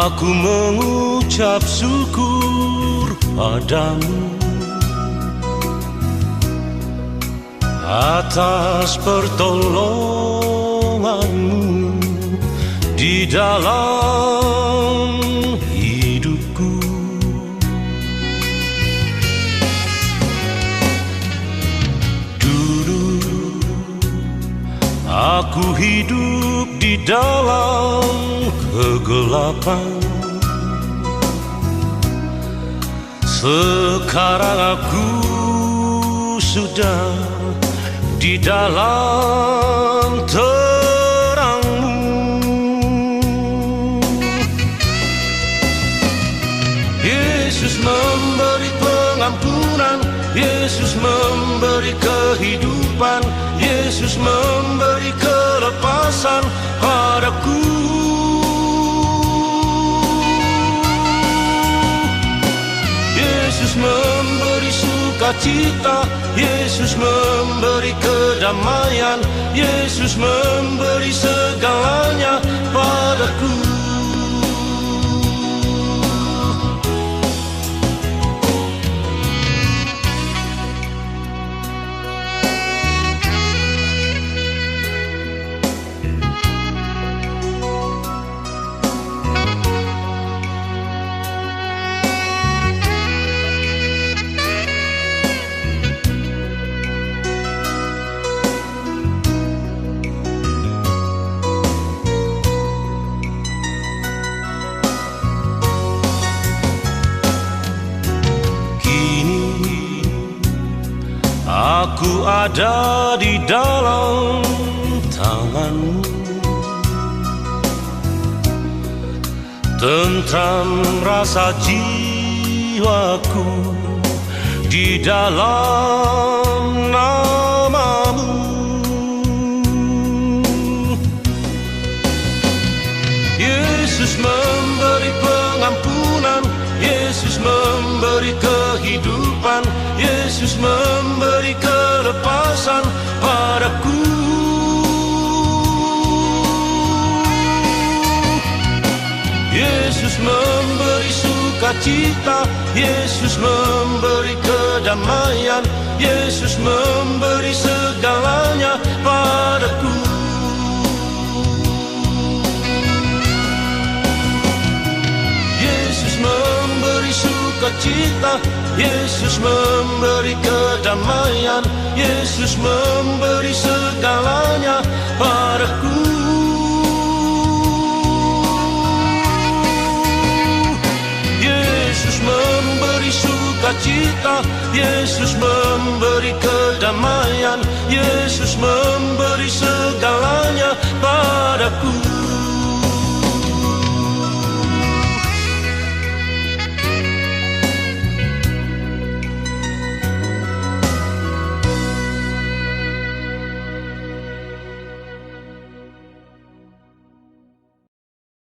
Aku mengucap syukur padamu atas pertolonganmu di dalam hidupku. Dulu aku hidup di dalam kegelapan, sekarang aku sudah di dalam terang-Mu. Yesus memberi pengampunan, Yesus memberi kehidupan, Yesus memberi kelepasan padaku. Yesus memberi sukacita, Yesus memberi kedamaian, Yesus memberi segalanya padaku. Aku ada di dalam tangan-Mu, tentram rasa jiwaku di dalam nama-Mu. Yesus memberi pengampunan, Yesus memberi kehidupan, Yesus memberi kelepasan padaku. Yesus memberi sukacita, Yesus memberi kedamaian, Yesus memberi segalanya padaku. Yesus memberi sukacita, Yesus memberi kedamaian, Yesus memberi segalanya padaku. Yesus memberi sukacita, Yesus memberi kedamaian, Yesus memberi segalanya padaku.